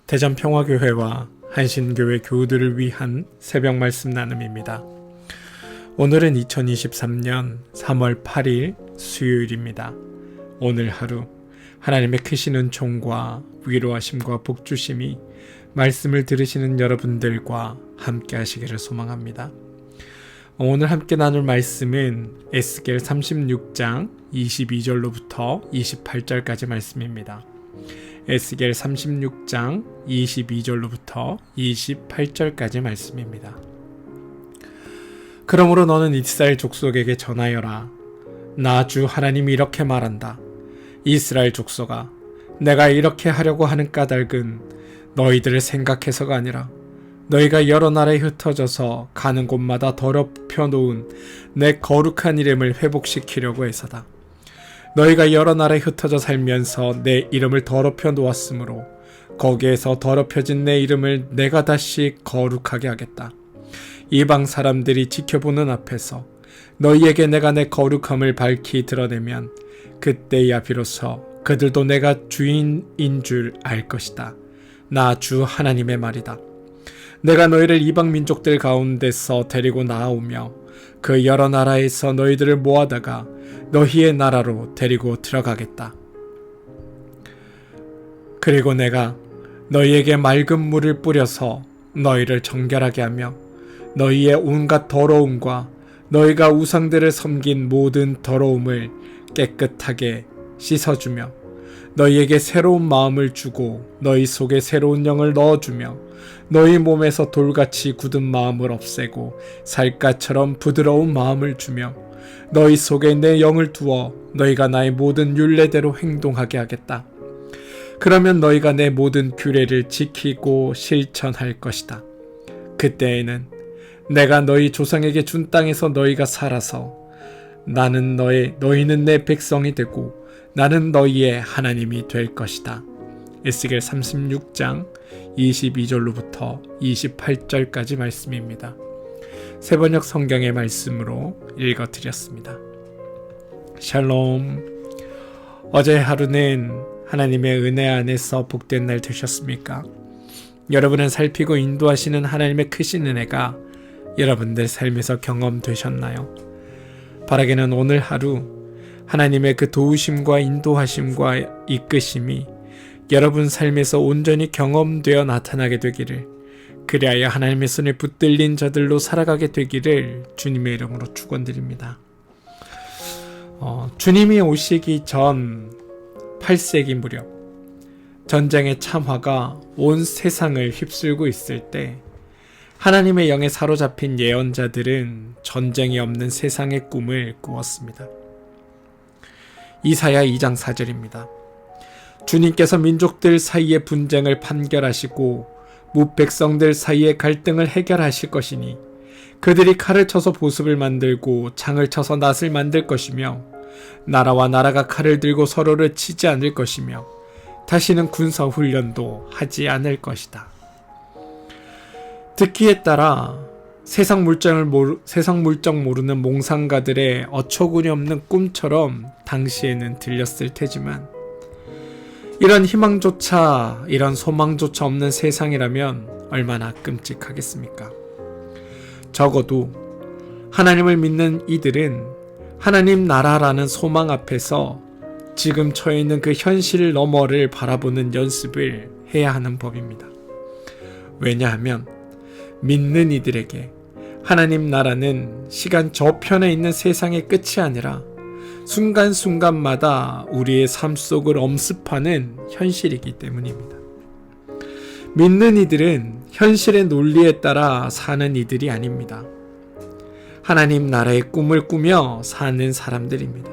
대전평화교회와 한신교회 교우들을 위한 새벽 말씀 나눔입니다. 오늘은 2023년 3월 8일 수요일입니다. 오늘 하루 하나님의 크신 은총과 위로하심과 복주심이 말씀을 들으시는 여러분들과 함께 하시기를 소망합니다. 오늘 함께 나눌 말씀은 에스겔 36장 22절로부터 28절까지 말씀입니다. 에스겔 36장 22절로부터 28절까지 말씀입니다. 그러므로 너는 이스라엘 족속에게 전하여라. 나 주 하나님이 이렇게 말한다. 이스라엘 족속아, 내가 이렇게 하려고 하는 까닭은 너희들을 생각해서가 아니라 너희가 여러 나라에 흩어져서 가는 곳마다 더럽혀 놓은 내 거룩한 이름을 회복시키려고 해서다. 너희가 여러 나라에 흩어져 살면서 내 이름을 더럽혀 놓았으므로 거기에서 더럽혀진 내 이름을 내가 다시 거룩하게 하겠다. 이방 사람들이 지켜보는 앞에서 너희에게 내가 내 거룩함을 밝히 드러내면 그때야 비로소 그들도 내가 주인인 줄 알 것이다. 나 주 하나님의 말이다. 내가 너희를 이방 민족들 가운데서 데리고 나아오며 그 여러 나라에서 너희들을 모아다가 너희의 나라로 데리고 들어가겠다. 그리고 내가 너희에게 맑은 물을 뿌려서 너희를 정결하게 하며 너희의 온갖 더러움과 너희가 우상들을 섬긴 모든 더러움을 깨끗하게 씻어주며 너희에게 새로운 마음을 주고 너희 속에 새로운 영을 넣어주며 너희 몸에서 돌같이 굳은 마음을 없애고 살갗처럼 부드러운 마음을 주며 너희 속에 내 영을 두어 너희가 나의 모든 율례대로 행동하게 하겠다. 그러면 너희가 내 모든 규례를 지키고 실천할 것이다. 그때에는 내가 너희 조상에게 준 땅에서 너희가 살아서 너희는 내 백성이 되고 나는 너희의 하나님이 될 것이다. 에스겔 36장 22절로부터 28절까지 말씀입니다. 새번역 성경의 말씀으로 읽어드렸습니다. 샬롬. 어제 하루는 하나님의 은혜 안에서 복된 날 되셨습니까? 여러분은 살피고 인도하시는 하나님의 크신 은혜가 여러분들 삶에서 경험되셨나요? 바라기는 오늘 하루 하나님의 그 도우심과 인도하심과 이끄심이 여러분 삶에서 온전히 경험되어 나타나게 되기를, 그리하여 하나님의 손에 붙들린 자들로 살아가게 되기를 주님의 이름으로 축원드립니다. 주님이 오시기 전 8세기 무렵 전쟁의 참화가 온 세상을 휩쓸고 있을 때 하나님의 영에 사로잡힌 예언자들은 전쟁이 없는 세상의 꿈을 꾸었습니다. 이사야 2장 4절입니다. 주님께서 민족들 사이의 분쟁을 판결하시고 무백성들 사이의 갈등을 해결하실 것이니 그들이 칼을 쳐서 보습을 만들고 창을 쳐서 낫을 만들 것이며 나라와 나라가 칼을 들고 서로를 치지 않을 것이며 다시는 군사훈련도 하지 않을 것이다. 듣기에 따라 세상 물정 모르는 몽상가들의 어처구니 없는 꿈처럼 당시에는 들렸을 테지만 이런 희망조차, 이런 소망조차 없는 세상이라면 얼마나 끔찍하겠습니까? 적어도 하나님을 믿는 이들은 하나님 나라라는 소망 앞에서 지금 처해 있는 그 현실 너머를 바라보는 연습을 해야 하는 법입니다. 왜냐하면 믿는 이들에게 하나님 나라는 시간 저편에 있는 세상의 끝이 아니라 순간순간마다 우리의 삶 속을 엄습하는 현실이기 때문입니다. 믿는 이들은 현실의 논리에 따라 사는 이들이 아닙니다. 하나님 나라의 꿈을 꾸며 사는 사람들입니다.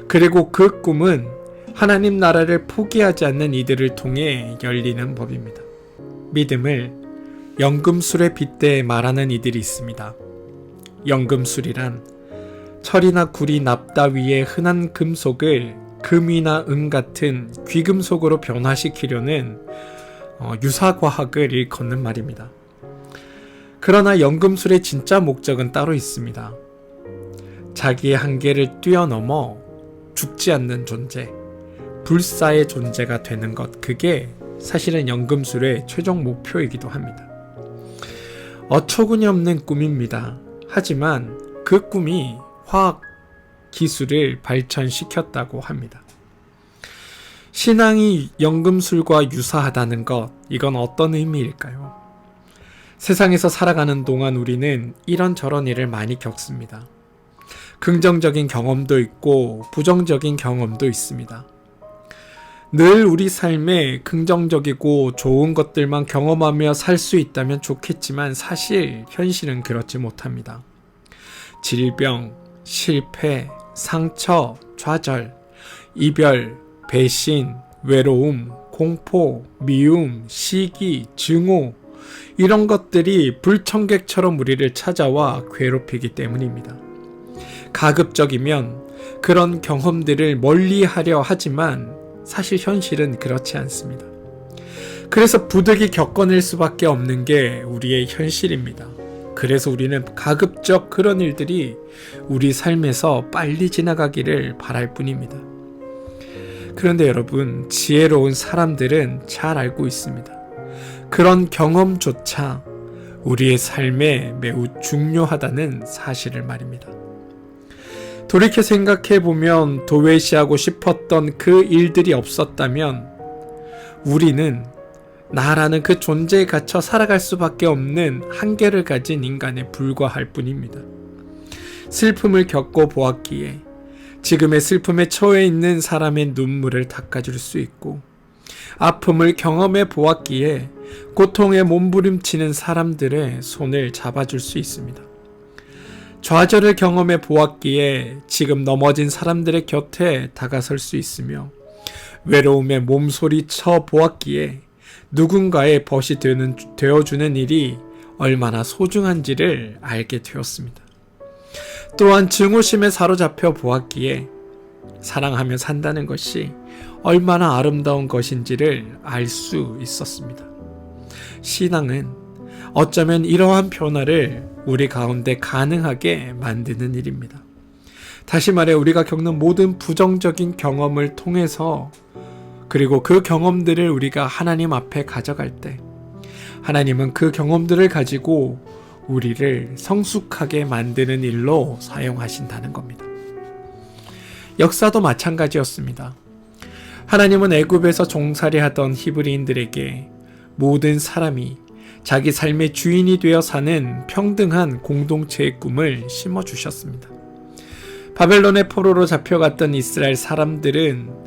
그리고 그 꿈은 하나님 나라를 포기하지 않는 이들을 통해 열리는 법입니다. 믿음을 연금술에 빗대 말하는 이들이 있습니다. 연금술이란 철이나 구리, 납 따위의 흔한 금속을 금이나 은 같은 귀금속으로 변화시키려는 유사과학을 일컫는 말입니다. 그러나 연금술의 진짜 목적은 따로 있습니다. 자기의 한계를 뛰어넘어 죽지 않는 존재, 불사의 존재가 되는 것, 그게 사실은 연금술의 최종 목표이기도 합니다. 어처구니 없는 꿈입니다. 하지만 그 꿈이 화학 기술을 발전시켰다고 합니다. 신앙이 연금술과 유사하다는 것, 이건 어떤 의미일까요? 세상에서 살아가는 동안 우리는 이런저런 일을 많이 겪습니다. 긍정적인 경험도 있고 부정적인 경험도 있습니다. 늘 우리 삶에 긍정적이고 좋은 것들만 경험하며 살 수 있다면 좋겠지만 사실 현실은 그렇지 못합니다. 질병, 실패, 상처, 좌절, 이별, 배신, 외로움, 공포, 미움, 시기, 증오, 이런 것들이 불청객처럼 우리를 찾아와 괴롭히기 때문입니다. 가급적이면 그런 경험들을 멀리하려 하지만 사실 현실은 그렇지 않습니다. 그래서 부득이 겪어낼 수밖에 없는 게 우리의 현실입니다. 그래서 우리는 가급적 그런 일들이 우리 삶에서 빨리 지나가기를 바랄 뿐입니다. 그런데 여러분, 지혜로운 사람들은 잘 알고 있습니다. 그런 경험조차 우리의 삶에 매우 중요하다는 사실을 말입니다. 돌이켜 생각해보면 도외시하고 싶었던 그 일들이 없었다면 우리는 나라는 그 존재에 갇혀 살아갈 수밖에 없는 한계를 가진 인간에 불과할 뿐입니다. 슬픔을 겪고 보았기에 지금의 슬픔에 처해 있는 사람의 눈물을 닦아줄 수 있고, 아픔을 경험해 보았기에 고통에 몸부림치는 사람들의 손을 잡아줄 수 있습니다. 좌절을 경험해 보았기에 지금 넘어진 사람들의 곁에 다가설 수 있으며, 외로움에 몸소리쳐 보았기에 누군가의 벗이 되어주는 일이 얼마나 소중한지를 알게 되었습니다. 또한 증오심에 사로잡혀 보았기에 사랑하며 산다는 것이 얼마나 아름다운 것인지를 알 수 있었습니다. 신앙은 어쩌면 이러한 변화를 우리 가운데 가능하게 만드는 일입니다. 다시 말해, 우리가 겪는 모든 부정적인 경험을 통해서, 그리고 그 경험들을 우리가 하나님 앞에 가져갈 때 하나님은 그 경험들을 가지고 우리를 성숙하게 만드는 일로 사용하신다는 겁니다. 역사도 마찬가지였습니다. 하나님은 애굽에서 종살이하던 히브리인들에게 모든 사람이 자기 삶의 주인이 되어 사는 평등한 공동체의 꿈을 심어주셨습니다. 바벨론의 포로로 잡혀갔던 이스라엘 사람들은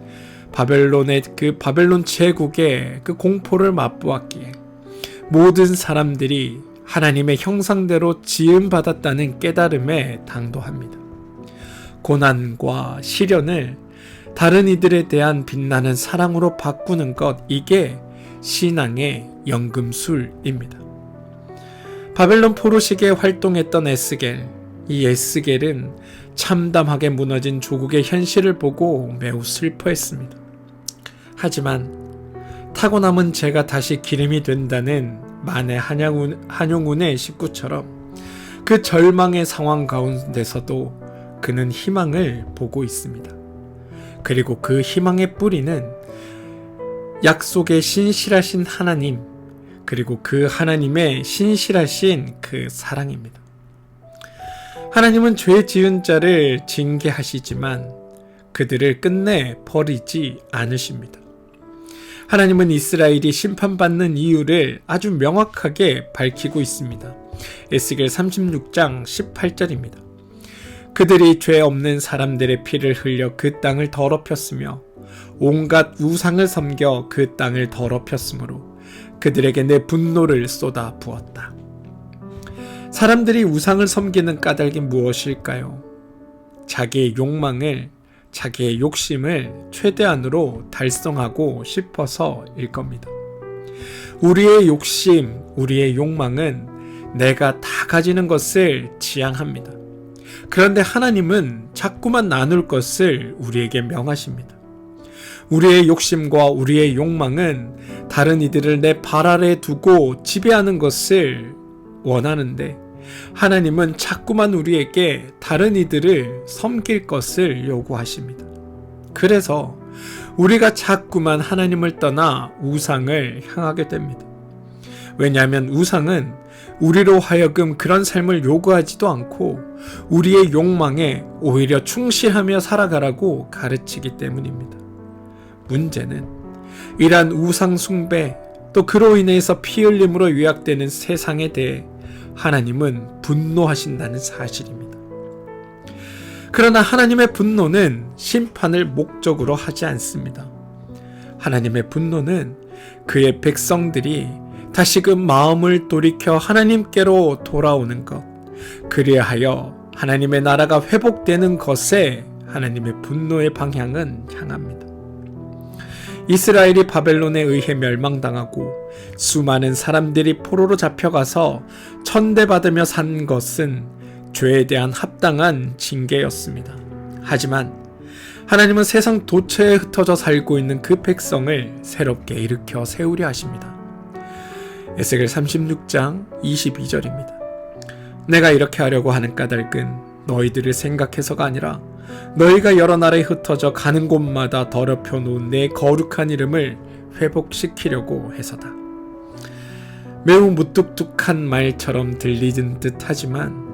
바벨론 제국의 그 공포를 맛보았기에 모든 사람들이 하나님의 형상대로 지음받았다는 깨달음에 당도합니다. 고난과 시련을 다른 이들에 대한 빛나는 사랑으로 바꾸는 것, 이게 신앙의 연금술입니다. 바벨론 포로시기에 활동했던 에스겔, 이 에스겔은 참담하게 무너진 조국의 현실을 보고 매우 슬퍼했습니다. 하지만 타고 남은 재가 다시 기름이 된다는 만해 한용운의 식구처럼 그 절망의 상황 가운데서도 그는 희망을 보고 있습니다. 그리고 그 희망의 뿌리는 약속의 신실하신 하나님, 그리고 그 하나님의 신실하신 그 사랑입니다. 하나님은 죄 지은 자를 징계하시지만 그들을 끝내 버리지 않으십니다. 하나님은 이스라엘이 심판받는 이유를 아주 명확하게 밝히고 있습니다. 에스겔 36장 18절입니다. 그들이 죄 없는 사람들의 피를 흘려 그 땅을 더럽혔으며 온갖 우상을 섬겨 그 땅을 더럽혔으므로 그들에게 내 분노를 쏟아 부었다. 사람들이 우상을 섬기는 까닭이 무엇일까요? 자기의 욕망을, 자기의 욕심을 최대한으로 달성하고 싶어서일 겁니다. 우리의 욕심, 우리의 욕망은 내가 다 가지는 것을 지향합니다. 그런데 하나님은 자꾸만 나눌 것을 우리에게 명하십니다. 우리의 욕심과 우리의 욕망은 다른 이들을 내 발 아래 두고 지배하는 것을 원하는데, 하나님은 자꾸만 우리에게 다른 이들을 섬길 것을 요구하십니다. 그래서 우리가 자꾸만 하나님을 떠나 우상을 향하게 됩니다. 왜냐하면 우상은 우리로 하여금 그런 삶을 요구하지도 않고 우리의 욕망에 오히려 충실하며 살아가라고 가르치기 때문입니다. 문제는 이러한 우상 숭배, 또 그로 인해서 피 흘림으로 요약되는 세상에 대해 하나님은 분노하신다는 사실입니다. 그러나 하나님의 분노는 심판을 목적으로 하지 않습니다. 하나님의 분노는 그의 백성들이 다시금 마음을 돌이켜 하나님께로 돌아오는 것, 그리하여 하나님의 나라가 회복되는 것에 하나님의 분노의 방향은 향합니다. 이스라엘이 바벨론에 의해 멸망당하고 수많은 사람들이 포로로 잡혀가서 천대받으며 산 것은 죄에 대한 합당한 징계였습니다. 하지만 하나님은 세상 도처에 흩어져 살고 있는 그 백성을 새롭게 일으켜 세우려 하십니다. 에스겔 36장 22절입니다. 내가 이렇게 하려고 하는 까닭은 너희들을 생각해서가 아니라 너희가 여러 나라에 흩어져 가는 곳마다 더럽혀 놓은 내 거룩한 이름을 회복시키려고 해서다. 매우 무뚝뚝한 말처럼 들리는 듯하지만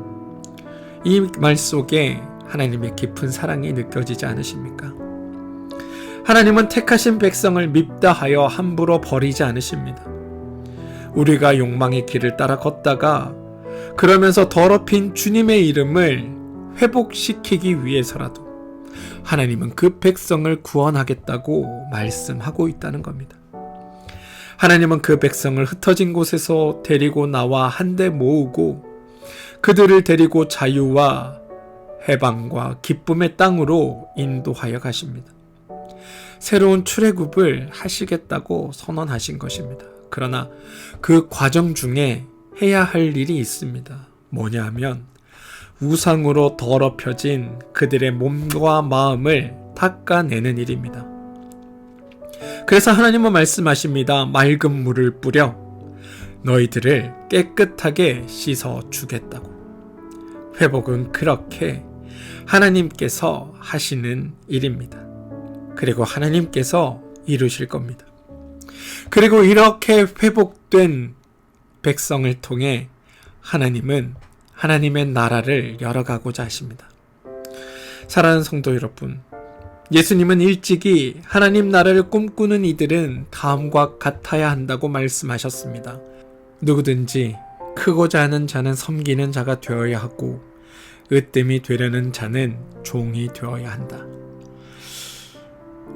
이 말 속에 하나님의 깊은 사랑이 느껴지지 않으십니까? 하나님은 택하신 백성을 밉다 하여 함부로 버리지 않으십니다. 우리가 욕망의 길을 따라 걷다가 그러면서 더럽힌 주님의 이름을 회복시키기 위해서라도 하나님은 그 백성을 구원하겠다고 말씀하고 있다는 겁니다. 하나님은 그 백성을 흩어진 곳에서 데리고 나와 한데 모으고 그들을 데리고 자유와 해방과 기쁨의 땅으로 인도하여 가십니다. 새로운 출애굽을 하시겠다고 선언하신 것입니다. 그러나 그 과정 중에 해야 할 일이 있습니다. 뭐냐 하면 우상으로 더럽혀진 그들의 몸과 마음을 닦아내는 일입니다. 그래서 하나님은 말씀하십니다. 맑은 물을 뿌려 너희들을 깨끗하게 씻어 주겠다고. 회복은 그렇게 하나님께서 하시는 일입니다. 그리고 하나님께서 이루실 겁니다. 그리고 이렇게 회복된 백성을 통해 하나님은 하나님의 나라를 열어가고자 하십니다. 사랑하는 성도 여러분, 예수님은 일찍이 하나님 나라를 꿈꾸는 이들은 다음과 같아야 한다고 말씀하셨습니다. 누구든지 크고자 하는 자는 섬기는 자가 되어야 하고 으뜸이 되려는 자는 종이 되어야 한다.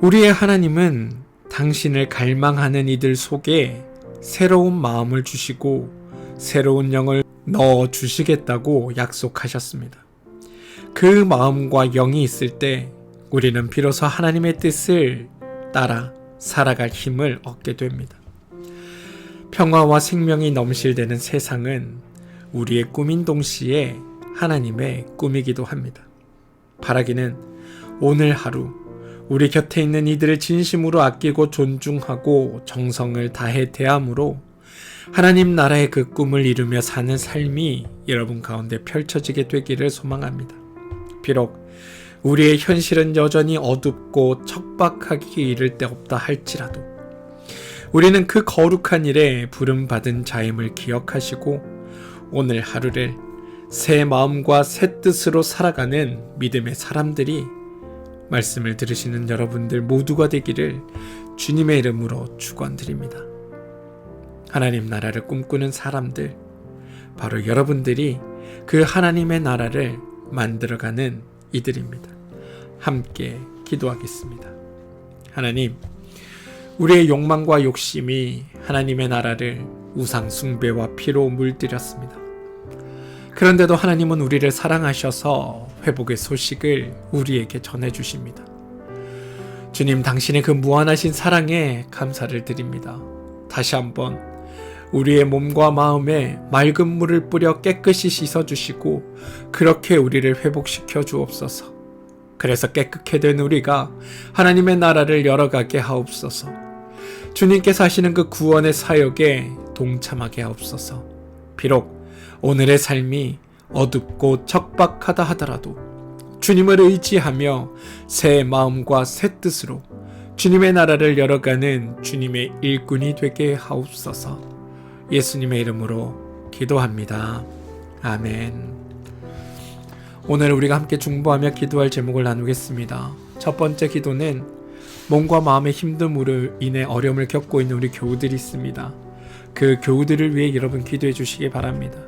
우리의 하나님은 당신을 갈망하는 이들 속에 새로운 마음을 주시고 새로운 영을 넣어 주시겠다고 약속하셨습니다. 그 마음과 영이 있을 때 우리는 비로소 하나님의 뜻을 따라 살아갈 힘을 얻게 됩니다. 평화와 생명이 넘실대는 세상은 우리의 꿈인 동시에 하나님의 꿈이기도 합니다. 바라기는 오늘 하루 우리 곁에 있는 이들을 진심으로 아끼고 존중하고 정성을 다해 대함으로 하나님 나라의 그 꿈을 이루며 사는 삶이 여러분 가운데 펼쳐지게 되기를 소망합니다. 비록 우리의 현실은 여전히 어둡고 척박하기 이를 데 없다 할지라도 우리는 그 거룩한 일에 부름받은 자임을 기억하시고 오늘 하루를 새 마음과 새 뜻으로 살아가는 믿음의 사람들이 말씀을 들으시는 여러분들 모두가 되기를 주님의 이름으로 축원드립니다. 하나님 나라를 꿈꾸는 사람들, 바로 여러분들이 그 하나님의 나라를 만들어가는 이들입니다. 함께 기도하겠습니다. 하나님, 우리의 욕망과 욕심이 하나님의 나라를 우상 숭배와 피로 물들였습니다. 그런데도 하나님은 우리를 사랑하셔서 회복의 소식을 우리에게 전해주십니다. 주님, 당신의 그 무한하신 사랑에 감사를 드립니다. 다시 한번 우리의 몸과 마음에 맑은 물을 뿌려 깨끗이 씻어주시고 그렇게 우리를 회복시켜 주옵소서. 그래서 깨끗게 된 우리가 하나님의 나라를 열어가게 하옵소서. 주님께서 하시는 그 구원의 사역에 동참하게 하옵소서. 비록 오늘의 삶이 어둡고 척박하다 하더라도 주님을 의지하며 새 마음과 새 뜻으로 주님의 나라를 열어가는 주님의 일꾼이 되게 하옵소서. 예수님의 이름으로 기도합니다. 아멘. 오늘 우리가 함께 중보하며 기도할 제목을 나누겠습니다. 첫 번째 기도는 몸과 마음의 힘듦으로 인해 어려움을 겪고 있는 우리 교우들이 있습니다. 그 교우들을 위해 여러분 기도해 주시기 바랍니다.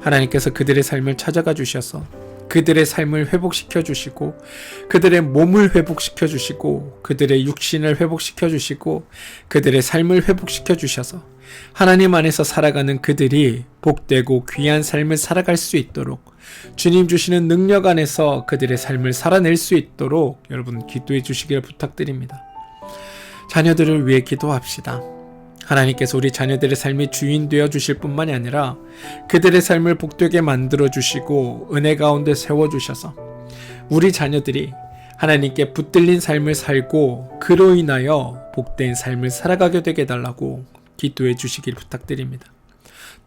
하나님께서 그들의 삶을 찾아가 주셔서 그들의 삶을 회복시켜 주시고 그들의 몸을 회복시켜 주시고 그들의 육신을 회복시켜 주시고 그들의 삶을 회복시켜 주셔서 하나님 안에서 살아가는 그들이 복되고 귀한 삶을 살아갈 수 있도록 주님 주시는 능력 안에서 그들의 삶을 살아낼 수 있도록 여러분 기도해 주시기를 부탁드립니다. 자녀들을 위해 기도합시다. 하나님께서 우리 자녀들의 삶의 주인 되어 주실 뿐만이 아니라 그들의 삶을 복되게 만들어 주시고 은혜 가운데 세워 주셔서 우리 자녀들이 하나님께 붙들린 삶을 살고 그로 인하여 복된 삶을 살아가게 되게 해달라고 기도해 주시길 부탁드립니다.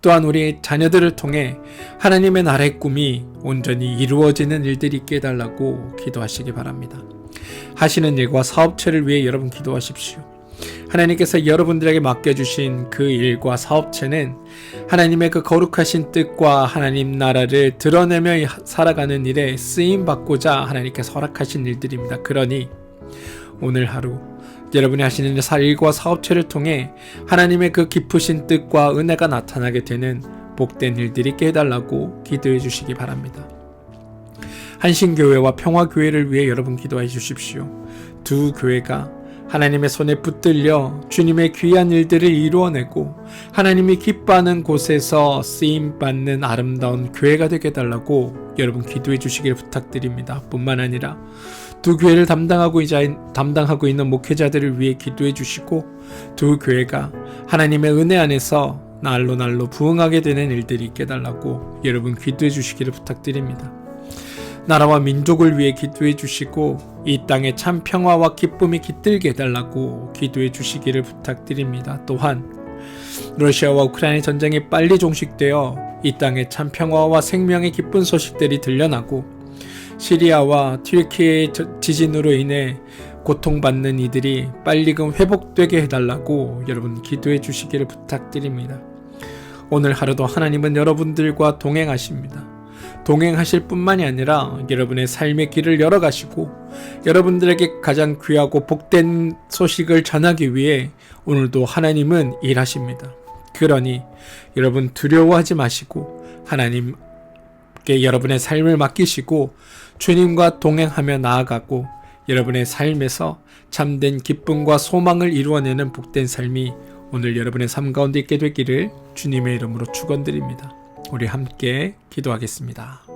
또한 우리 자녀들을 통해 하나님의 나라의 꿈이 온전히 이루어지는 일들이 있게 해달라고 기도하시기 바랍니다. 하시는 일과 사업체를 위해 여러분 기도하십시오. 하나님께서 여러분들에게 맡겨주신 그 일과 사업체는 하나님의 그 거룩하신 뜻과 하나님 나라를 드러내며 살아가는 일에 쓰임받고자 하나님께서 허락하신 일들입니다. 그러니 오늘 하루 여러분이 하시는 일과 사업체를 통해 하나님의 그 깊으신 뜻과 은혜가 나타나게 되는 복된 일들이 있게 해달라고 기도해 주시기 바랍니다. 한신교회와 평화교회를 위해 여러분 기도해 주십시오. 두 교회가 하나님의 손에 붙들려 주님의 귀한 일들을 이루어내고 하나님이 기뻐하는 곳에서 쓰임받는 아름다운 교회가 되게 해달라고 여러분 기도해 주시길 부탁드립니다. 뿐만 아니라 두 교회를 담당하고 있는 목회자들을 위해 기도해 주시고 두 교회가 하나님의 은혜 안에서 날로 부흥하게 되는 일들이 있게 해달라고 여러분 기도해 주시기를 부탁드립니다. 나라와 민족을 위해 기도해 주시고 이 땅에 참 평화와 기쁨이 깃들게 해달라고 기도해 주시기를 부탁드립니다. 또한 러시아와 우크라이나 전쟁이 빨리 종식되어 이 땅에 참 평화와 생명의 기쁜 소식들이 들려나고 시리아와 튀르키예의 지진으로 인해 고통받는 이들이 빨리금 회복되게 해달라고 여러분 기도해 주시기를 부탁드립니다. 오늘 하루도 하나님은 여러분들과 동행하십니다. 동행하실 뿐만이 아니라 여러분의 삶의 길을 열어가시고 여러분들에게 가장 귀하고 복된 소식을 전하기 위해 오늘도 하나님은 일하십니다. 그러니 여러분 두려워하지 마시고 하나님께 여러분의 삶을 맡기시고 주님과 동행하며 나아가고 여러분의 삶에서 참된 기쁨과 소망을 이루어내는 복된 삶이 오늘 여러분의 삶 가운데 있게 되기를 주님의 이름으로 축원드립니다. 우리 함께 기도하겠습니다.